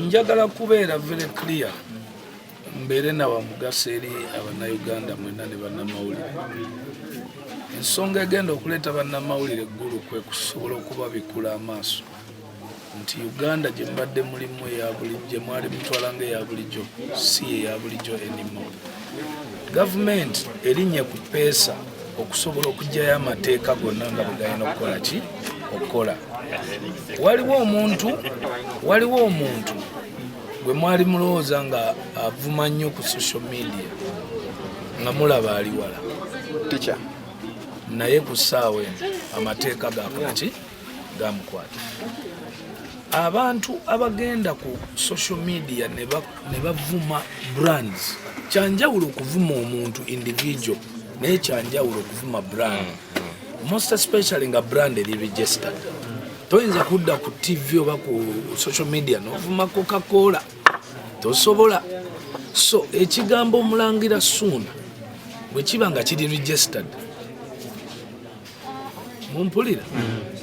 njagala kubeera very clear mbeere nawa mugaso eri abannayuganda mwena ne bannamawulire. Ensonga egenda okuleeta bannamawulire eggulu kwe kusobola okubabikula amaaso nti Uganda gye mbadde mulimu eya bulijjo mwali mutwala ng'eya bulijjo si eya bulijjo anymore. Gavumenti erinnye ku peesa okusobola okuggyayo amateeka gonna nga bwe galina okukola ki okukola. Waliwo omuntu gwe mwali mulowooza nga avuma nnyo ku social media nga mulaba ali wala naye ku ssaawa eno amateeka gakolaki gamukwata. Abantu abagenda ku social media ne bavuma brands, kyanjawulo okuvuma omuntu individual naye kyanjawulo okuvuma brand, most especially nga brand eri registered. Toyinza kudda ku TV oba ku social media n'ovuma Coca-Cola, tosobola. So ekigambo Omulangira Suuna bwe kiba nga kiri registered, mumpulira,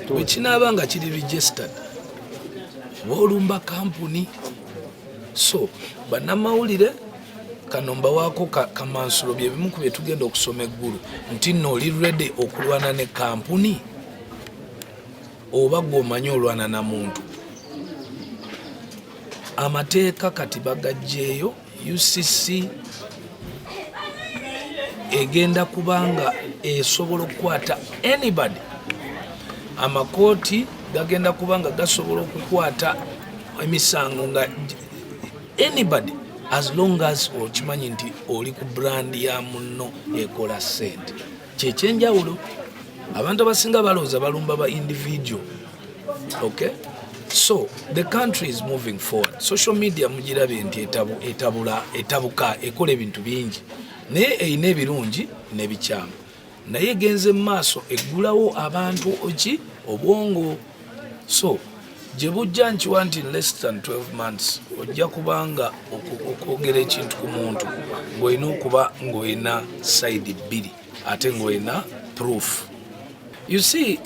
bwe kinaaba nga kiri registered olumba kampuni. So bannamawulire kanomba waako kamansulo bye bimu ku bye tugenda okusoma eggulu nti nno oli ready okulwana ne kampuni oba gw'omanyi olwana na muntu. Amateeka kati bagagjeeyo, UCC egenda kubanga esobola okukwata anybody. Amakooti gagenda kubanga gasobola okukwata emisango nga anybody as long as okimanyi nti oli ku brand ya munno ekola sente. Kyekyenjawulo. Abantu abasinga balowooza balumba ba individual. Okay? So the country is moving forward. Social media mugirabye nti etabuka ekola ebintu bingi naye eyina ebirungi n'ebikyamu, naye egenze mu maaso eggulawo abantu obwongo. So gye bujja nkiwa nti in less than 12 months ojja kubanga okwogera ekintu ku muntu ng'olina okuba ng'olina side bbiri ate ng'olina proof. You see,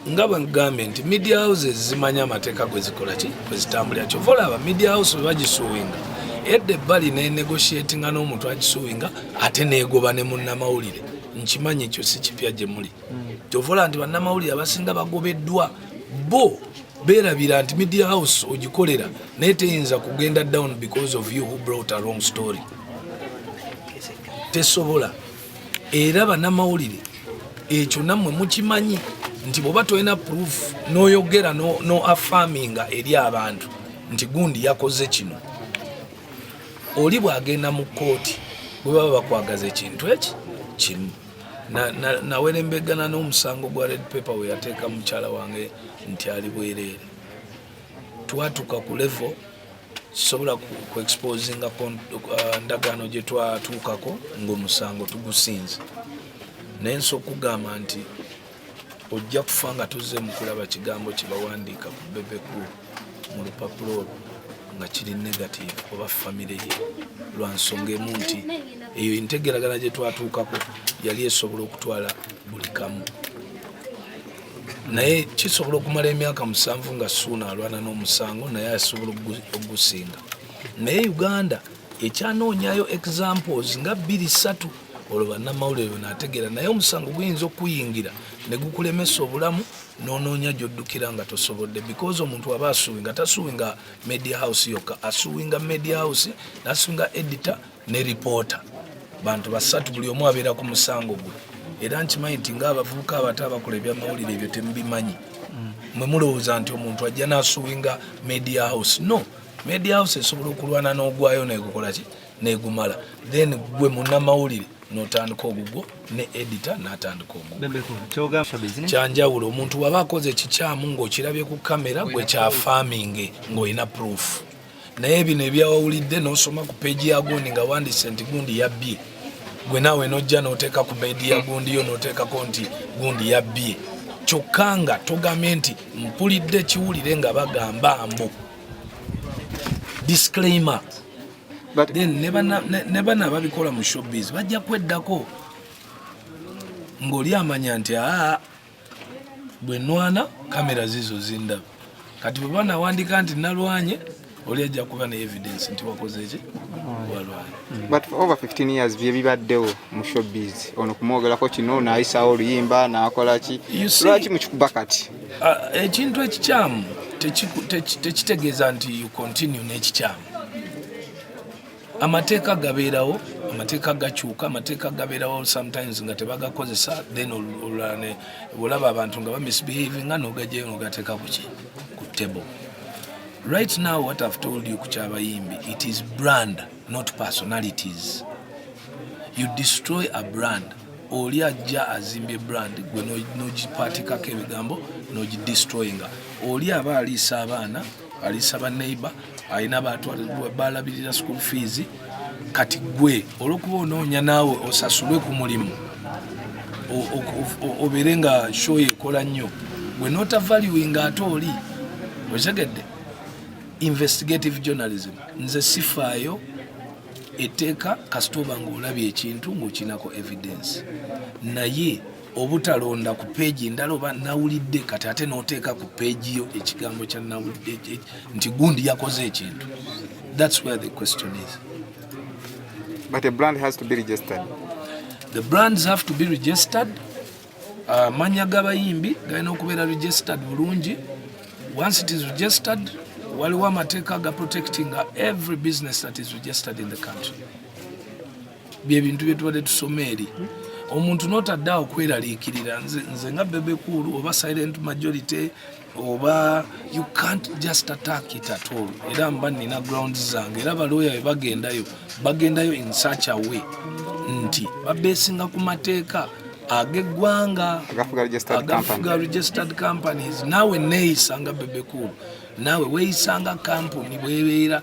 nga bangambye nti media houses zimanya amateeka gwe zikola ki gwe zitambulira. Kyova olaba media house bwe bagisuwinga edda ebbali nenegotiatinga n'omuntu agisuwinga ate neegoba ne munnamawulire. Nkimanyi ekyo si kipya gye muli. Kyova olaba nti bannamawulire abasinga bagobeddwa bo beerabira nti media house ogikolera naye teyinza kugenda down because of you who brought a wrong story. Tesobola. Era bannamawulire ekyo nammwe mukimanyi nti bw'oba tolina proof n'oyogera no affirminga eri abantu nti gundi yakoze kino, oli bw'agenda mu kkooti bwe baba bakwagaza ekintu kimu. Nawerembegana n'omusango gwa red paper we yateeka mukyala wange nti ali bwereere. Twatuuka ku level kisobola ku exposinga ndagaano gye twatuukako ng'omusango tugusinze. Naye nsobola okugamba nti ojja kufa nga tuzze mu kulaba kigambo kye bawandiika ku Bebe mu lupapula olwo nga kiri negative oba famire ye, lwa nsonga emu nti eyo entegeragana gye twatuukako yali esobola okutwala buli kamu. Naye kisobola okumala emyaka 7 nga Suuna alwana n'omusango naye asobola okugusinga. Naye Uganda ekyanoonyayo examples nga 2-3 olwo bannamawulire banategeera, naye omusango guyinza okuyingira ne gukulemesa obulamu n'onoonya gy'oddukira nga tosobodde, because omuntu aba asuwinga tasuwinga media house yokka, asuwinga media house n'asuwinga editor ne reporter. Bantu basatu buli omu abeera ku musango gwe. Era nkimanyi nti ng'abavubuka abato abakola ebyamawulire ebyo temubimanyi. Mwe mulowooza nti omuntu ajja n'asuwinga media house. No, media house esobola okulwana n'ogwayo negukola ki negumala, then gwe munnamawulire n'otandika ogugwo ne editor n'atandika ogugwo. Kyanjawulo omuntu waba akoze ekikyamu ng'okirabye ku kamera gwe kyafaminge ng'olina proof. Naye bino ebyawawulidde n'osoma ku peegi ya gundi nga wandise nti gundi yabbye, gwe naawe n'ojja n'oteeka ku beedi ya gundi yo n'oteekako nti gundi yabbye. Kyokka nga togambye nti mpulidde kiwulire nga bagamba mbu disclaimer. Then ne bana babikola mu showbiz bajja kweddako ng'oli amanya nti bwe nwana kamera zizo zindaba. Kati bwe banawandika nti nalwanye oli ajja kuba ne evidence nti wakoze ki walwala. But for over 15 years bye bibaddewo mu showbiz ono kumwogerako kino n'ayisawo oluyimba n'akola ki lwaki mukikuba kati ekintu ekikyamu tekitegeeza nti you continue n'ekikyamu. Amateeka gabeerawo, amateeka gakyuka, amateeka gabeerawo sometimes nga tebagakozesa, then olaba abantu nga bamisbehavinga n'ogajjayo n'ogateeka ku table. Right now what I've told you ku kyabayimbi, it is brand, not personalities. You destroy a brand. Oli ajja azimbye brand gwe n'ogipaatikako ebigambo n'ogidestroyinga. Oli aba aliisa abaana, aliisa baneighbor, alina balabirira school fees, kati gwe olwokuba onoonya naawe osasulwe ku mulimu obeere nga show ekola nnyo, gwe n'otavaluing ate oli otegedde. Investigative journalism nze sifaayo etteeka kasita oba ng'olabye ekintu ng'okinako evidence, naye obutalonda ku peegi endala oba nawulidde kati ate n'oteeka ku peegi yo ekigambo kya nawulidde nti gundi yakoze ekintu. That's where the question is. But a brand has to be registered. The brands have to be registered. Manya g'abayimbi galina okubeera registered bulungi. Once it is registered, waliwo amateeka ga protecting every business that is registered in the country. Bye bintu bye tubadde tusoma eri. Omuntu n'otadde okweraliikirira nze nga Bebe Cool oba silent majority oba you can't just attack it at all. Era mba nina grounds zange era balooya bagendayo in such a way nti babeesinga ku mateeka ag'eggwanga agafuga registered companies. Naawe neeyisanga Bebe Cool, naawe weeyisanga company bwebeera